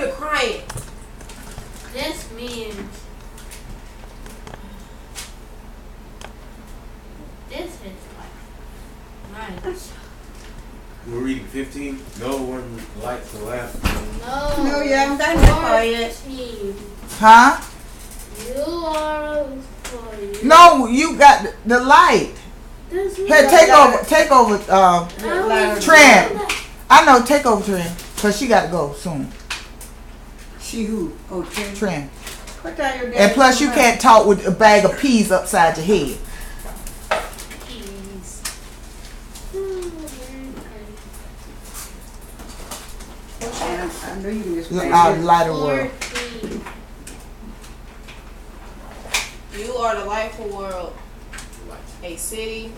even crying. This means this is like right. We're reading 15. No one likes to laugh. No, you haven't done that part yet. 14. Huh? You are 40. No, you got the light. Hey, take over, Trent. I know, take over, Trent, because she got to go soon. She who? Oh, Trent. Trent. What time your dad? And plus, you can't talk with a bag of peas upside your head. Peas. I know you can just Lighter world. 14. You are the light for world. A city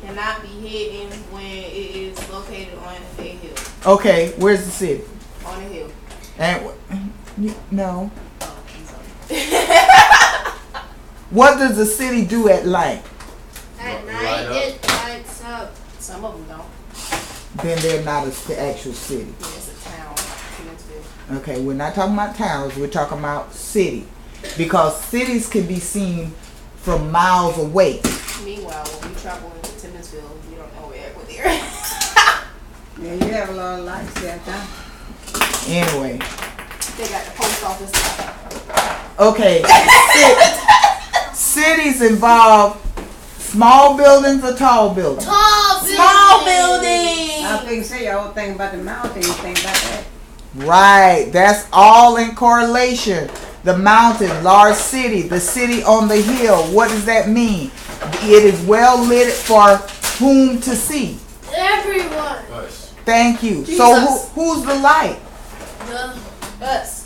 cannot be hidden when it is located on a hill. Okay, where's the city? On a hill. And no. Oh, I'm sorry. What does the city do at night? At night it lights up. Some of them don't. Then they're not the actual city. Yeah, it's a town. Okay, we're not talking about towns. We're talking about city, because cities can be seen from miles away. Meanwhile, when we travel into Timminsville, we don't know where we're there. Yeah, you have a lot of lights there, huh? Anyway. They got the post office. Okay. Cities involve small buildings or tall buildings? Small buildings. I think say y'all think about the mountain. You think about that. Right. That's all in correlation. The mountain, large city, the city on the hill. What does that mean? It is well lit for whom to see? Everyone. Us. Thank you. Jesus. So who's the light? Us.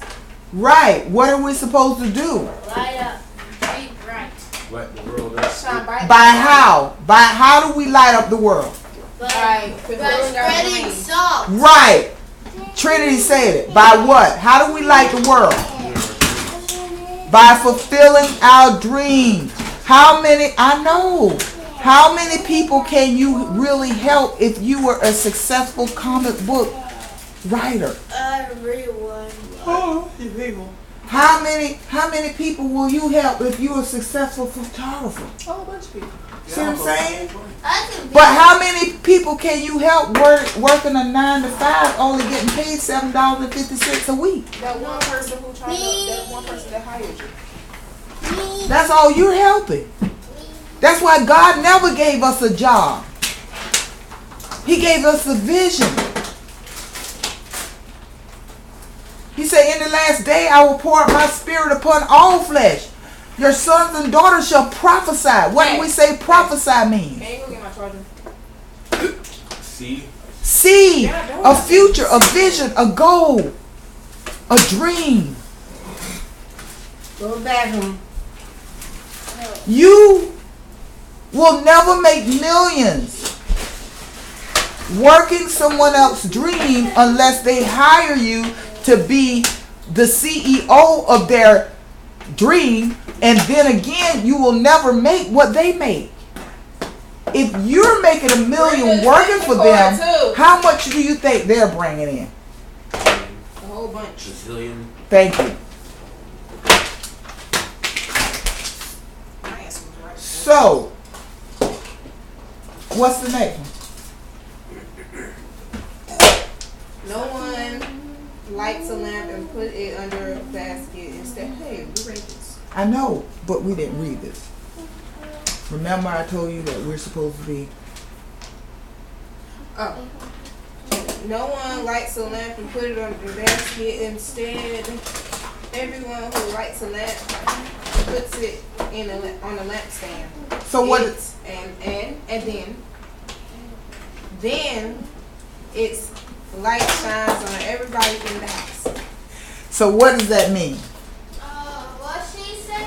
Right. What are we supposed to do? Light up. Be bright. Light the world up. Shine bright. By how? By how do we light up the world? By Spreading salt. Right. Trinity said it. By what? How do we light the world? By fulfilling our dreams. How many people can you really help if you were a successful comic book writer? Everyone. Oh, you people. How many people will you help if you're a successful photographer? A whole bunch of people. See what I'm saying? I can be But how many people can you help working a 9 to 5, only getting paid $7.50 a week? That one person who tried to, that one person that hired you. That's all you're helping. That's why God never gave us a job. He gave us a vision. He said, in the last day I will pour out my spirit upon all flesh. Your sons and daughters shall prophesy. What do we say prophesy means? Can you go get my charger? See, a future, a vision, a goal, a dream. Go back home. You will never make millions working someone else's dream unless they hire you to be the CEO of their dream, and then again you will never make what they make. If you're making $1 million working for them, how much do you think they're bringing in? A whole bunch. Brazilian. Thank you. So, what's the next one? No one lights a lamp and put it under a basket instead. Hey, we read this. I know, but we didn't read this. Remember I told you that we're supposed to be... Oh. No one lights a lamp and put it under the basket instead. Everyone who lights a lamp puts it in on a lampstand. So what? And then its light shines on everybody in the house. So what does that mean? what she said?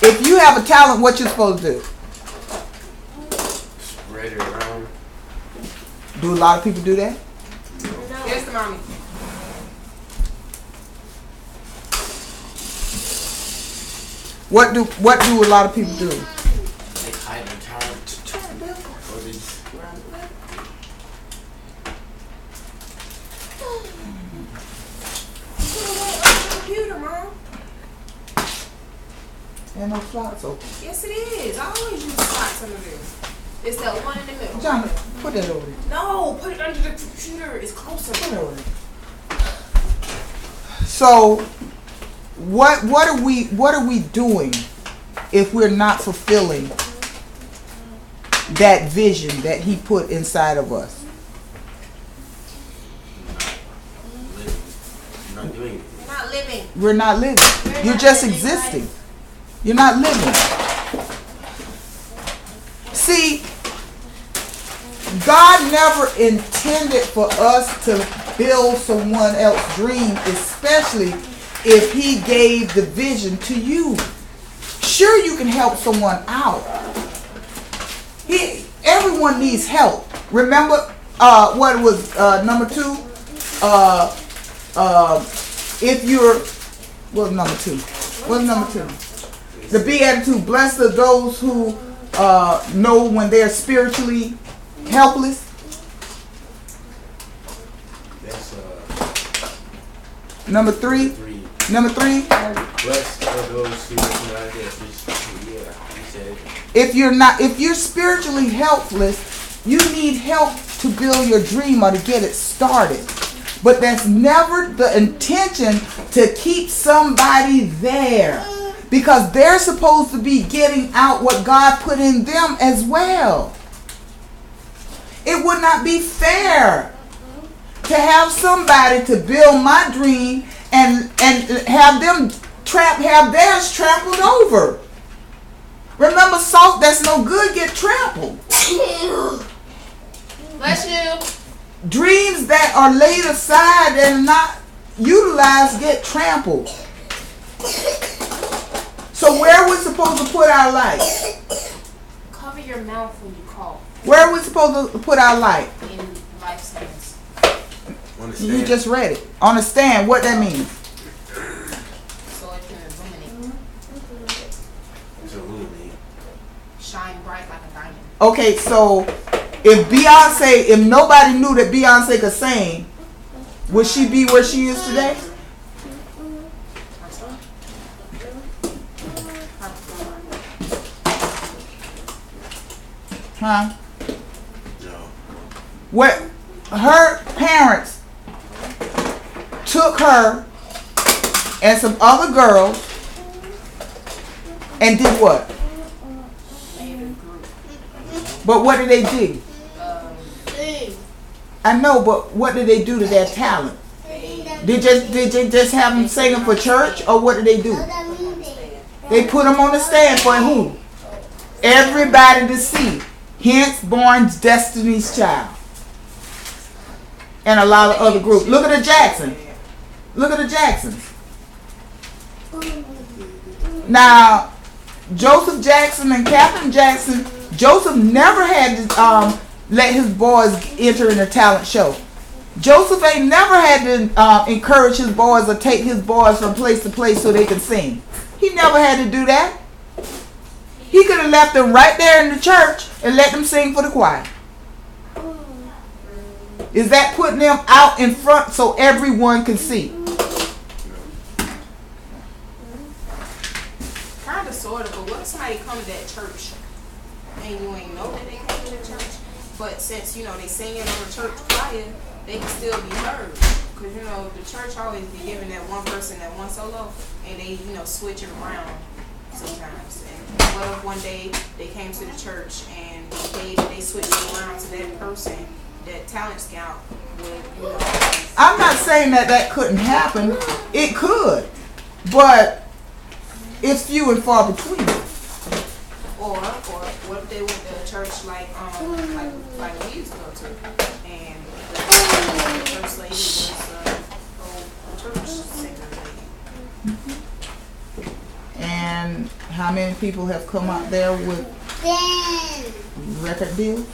If you have a talent, what you supposed to do? Spread it around. Do a lot of people do that? Yes, mommy. What do a lot of people do? They hide their talent. Or they just There no slots open. Yes, it is. I always use slots under there. It's that one in the middle. John, put that over there. No, put it under the computer. It's closer. Put it over there. So, what are we doing if we're not fulfilling that vision that He put inside of us? Not doing it. Not living. We're not living. You're just existing. You're not living. See, God never intended for us to build someone else's dream, especially if He gave the vision to you. Sure, you can help someone out. Everyone needs help. Remember what was number 2? If you're, what's number 2? What's number 2? The Beatitude, blessed are those who know when they're spiritually helpless. That's Number 3. Number 3. blessed are those who recognize their spiritual. Yeah, you said it. If you're spiritually helpless, you need help to build your dream or to get it started. But that's never the intention to keep somebody there, because they're supposed to be getting out what God put in them as well. It would not be fair to have somebody to build my dream and have theirs trampled over. Remember, salt that's no good get trampled. Bless you. Dreams that are laid aside and not utilized get trampled. So where are we supposed to put our light? Cover your mouth when you cough. Where are we supposed to put our light? In life sentence. You just read it. On a stand, what that means? So it can illuminate. It's a illuminate. Shine bright like a diamond. Okay, so if nobody knew that Beyonce could sing, would she be where she is today? Huh? No. What her parents took her and some other girls and did what? But what did they do? I know, but what did they do to their talent? Did they just have them singing for church, or what did they do? They put them on the stand for who? Everybody to see. Hence, born Destiny's Child. And a lot of other groups. Look at the Jacksons. Look at the Jacksons. Now, Joseph Jackson and Catherine Jackson, Joseph never had to let his boys enter in a talent show. Joseph ain't never had to encourage his boys or take his boys from place to place so they can sing. He never had to do that. He could have left them right there in the church and let them sing for the choir. Is that putting them out in front so everyone can see? Kind of, sort of, but what if somebody come to that church and you ain't know that they came to the church, but since, you know, they singing over church choir, they can still be heard. Because, you know, the church always be giving that one person that one solo, and they, you know, switch it around sometimes. And what if one day they came to the church and they switched it around to that person, that talent scout would, you know. I'm not saying that couldn't happen. It could. But it's few and far between. Or what if they went to a church like we used to go to, and the first lady was a church singer lady. And how many people have come out there with record deals?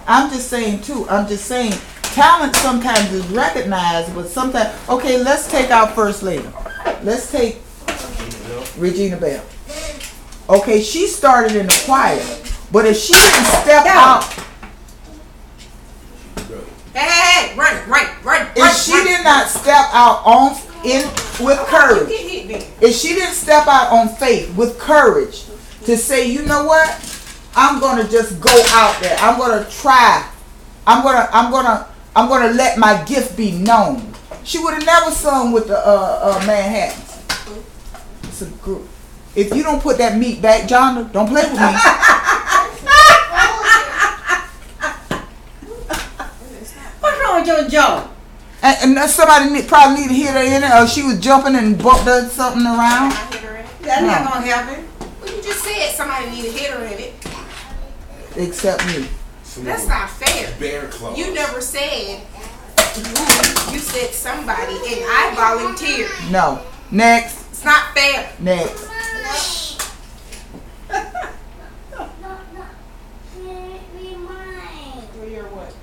I'm just saying too. I'm just saying talent sometimes is recognized, but sometimes, okay, let's take our first lady. Let's take Regina Bell. Okay, she started in the choir, but if she didn't step out, hey, run. if she did not step out with courage, if she didn't step out on faith with courage to say, you know what, I'm gonna just go out there. I'm gonna try. I'm gonna let my gift be known. She would have never sung with the Manhattans. It's a group. If you don't put that meat back, John, don't play with me. What's wrong with your jaw? And somebody probably need to hit her in it, or she was jumping and bumped her something around. I hit her in it. That's not gonna help it. Well, you just said somebody need to hit her in it. Except me. That's not fair. Bear claws. You never said you said somebody, and I volunteered. No. Next. It's not fair. Next. You're what?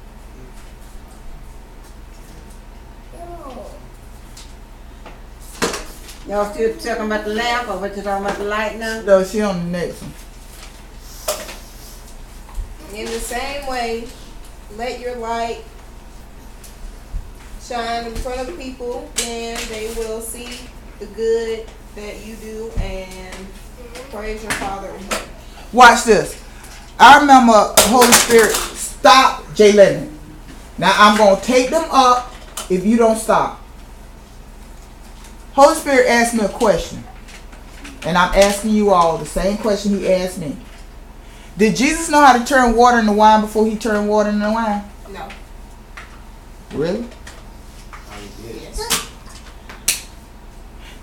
Y'all still talking about the lamp or what you talking about the light now? No, she on the next one. In the same way, let your light shine in front of people, then they will see the good that you do and praise your Father in heaven. Watch this. I remember Holy Spirit stop Jay Lennon. Now I'm gonna take them up if you don't stop. Holy Spirit asked me a question, and I'm asking you all the same question he asked me. Did Jesus know how to turn water into wine before he turned water into wine? No. Really? Yes.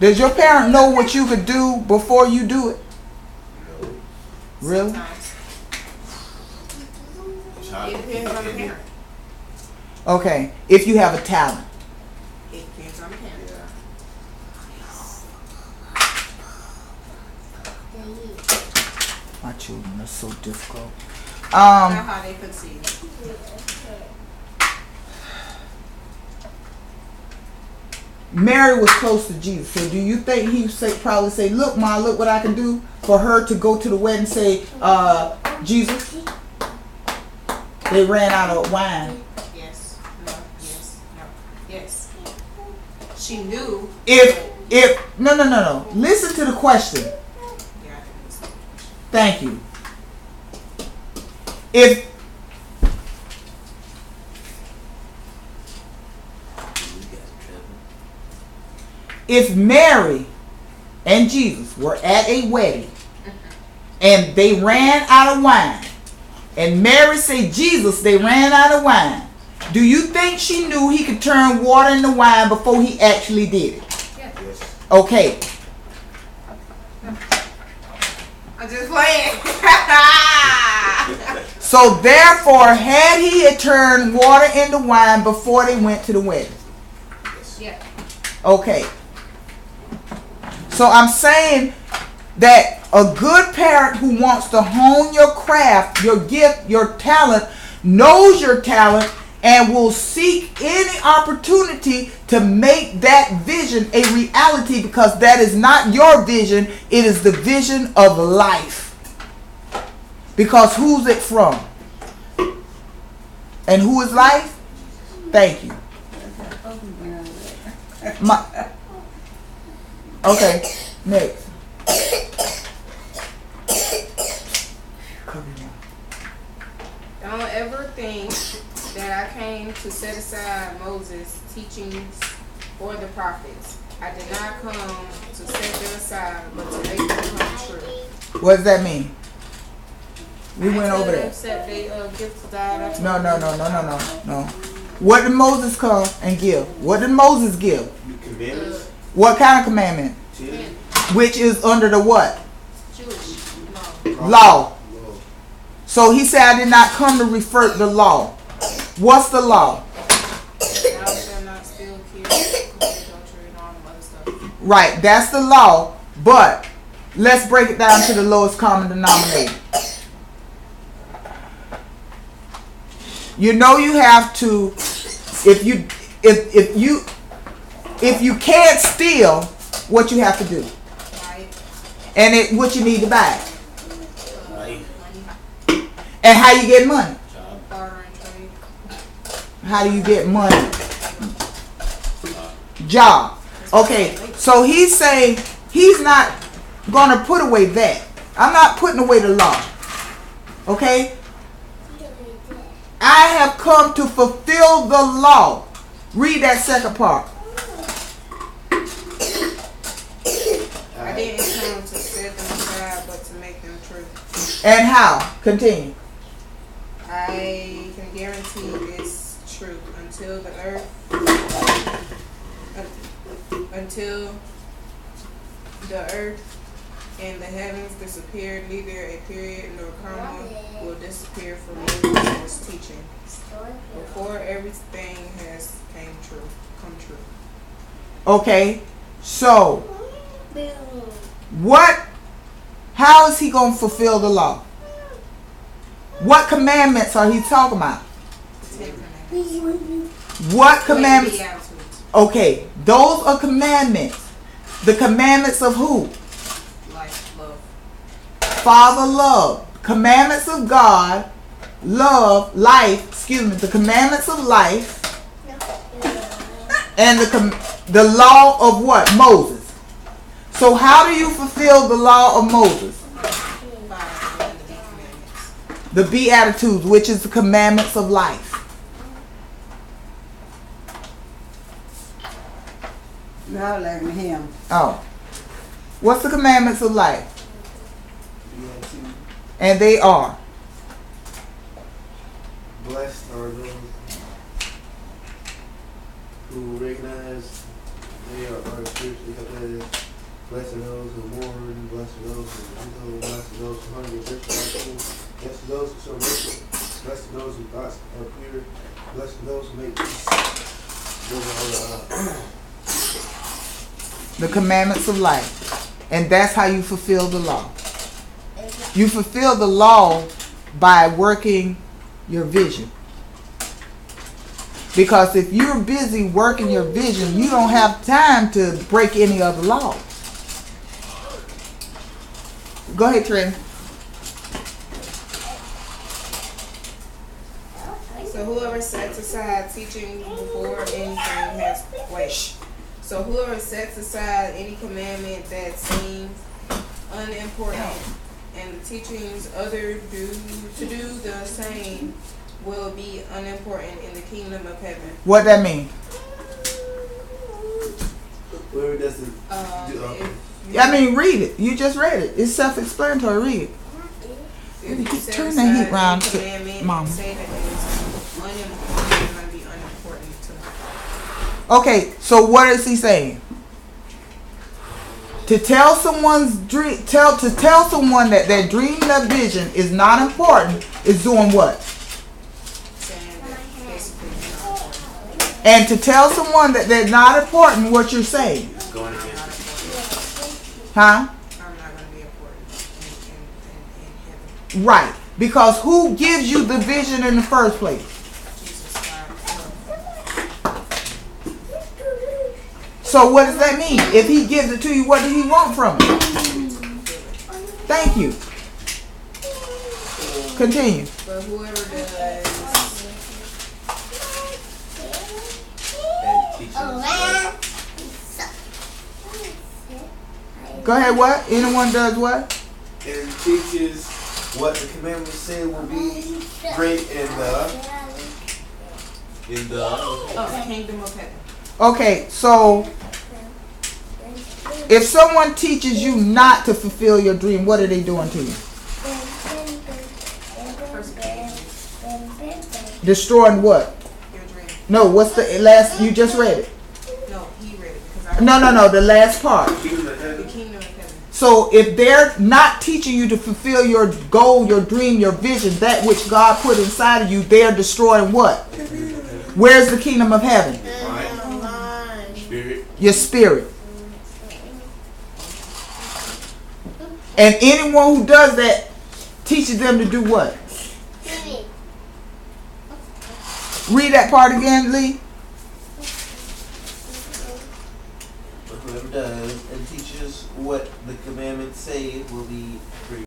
Does your parent know what you could do before you do it? Really? Sometimes. It depends on the parent. Okay. If you have a talent. It depends on the parent. My children are so difficult. Not how they conceive. Mary was close to Jesus. So do you think he probably say, look, Ma, look what I can do for her to go to the wedding and say, Jesus? They ran out of wine. Yes. No. Yes. No. Yes. She knew. No. Listen to the question. Yeah, I think it's- Thank you. If Mary and Jesus were at a wedding and they ran out of wine, and Mary said, Jesus, they ran out of wine, do you think she knew he could turn water into wine before he actually did it? Yes. Okay. I'm just playing. So therefore, had he had turned water into wine before they went to the wedding? Yeah. Okay. So I'm saying that a good parent who wants to hone your craft, your gift, your talent, knows your talent, and will seek any opportunity to make that vision a reality, because that is not your vision, it is the vision of life. Because who's it from? And who is life? Thank you. Okay, next. Don't ever think that I came to set aside Moses' teachings or the prophets. I did not come to set them aside, but to make them come true. What does that mean? We went over that. Except they give to God. No. What did Moses come and give? What did Moses give? Commandments? What kind of commandment? Which is under the what? Jewish Law. So he said, I did not come to refer the law. What's the law? Thou shalt not steal, kill, commit adultery, and all the other stuff. Right, that's the law. But let's break it down to the lowest common denominator. You know you have to, if you can't steal, what you have to do, Right? and what you need to buy, Right. Money, and how you get money. barter, and trade. How do you get money? Job. Okay, so he's saying He's not going to put away that. I'm not putting away the law. Okay? I have come to fulfill the law. Read that second part. I didn't come to set them aside, but to make them true. And how? Continue. I can guarantee this truth until the earth, and the heavens disappear, neither a period nor comma will disappear from Moses' teaching. Before everything has come true. Okay. So, how is he going to fulfill the law? What commandments are he talking about? 10 commandments. What commandments? Way to be attitudes. Okay, those are commandments. The commandments of who? Life, love. Father, love. Commandments of God, love, life, the commandments of life, and the law of what? Moses. So how do you fulfill the law of Moses? The Beatitudes, which is the commandments of life. Y'all letting him. Oh. What's the commandments of life? And they are. Blessed are those who recognize they are spiritually healthy. Blessed are those who mourn. Blessed are those who are blessed are those who hunger. Blessed are those who show mercy. Blessed are those whose thoughts are pure. Blessed are those who make peace. Those are The commandments of life. And that's how you fulfill the law. You fulfill the law by working your vision. Because if you're busy working your vision, you don't have time to break any other law. Go ahead, Trey. So whoever sets aside teaching before anything has So whoever sets aside any commandment that seems unimportant and the teachings others do to do the same will be unimportant in the kingdom of heaven. What that mean? whoever does the I mean, read it. You just read it. It's self-explanatory. Read it. If you set Turn that heat aside round any to commandment Mama. and say that it's unimportant, it's going to be unimportant to me. Okay, so what is he saying? To tell someone's dream, to tell someone that their dream, their vision is not important, is doing what? Saying that basically it's not important. And to tell someone that they're not important, what you're saying? going against Huh? I'm not going to be important in heaven. Right. Because who gives you the vision in the first place? Jesus Christ. So what does that mean? If he gives it to you, what does he want from it? Thank you. Continue. But whoever does and teaches Go ahead, what? Anyone does what? and teaches what the commandments say will be great in the kingdom of heaven. Okay, so if someone teaches you not to fulfill your dream, what are they doing to you? Destroying what? Your dream. No, what's the last? You just read it. No, he read it because I No, the last part. kingdom of heaven. the kingdom of heaven. So if they're not teaching you to fulfill your goal, your dream, your vision, that which God put inside of you, they're destroying what? Where's the kingdom of heaven? Spirit. Your spirit. And anyone who does that teaches them to do what? Read that part again, Lee. Whoever does and teaches what the commandments say will be free.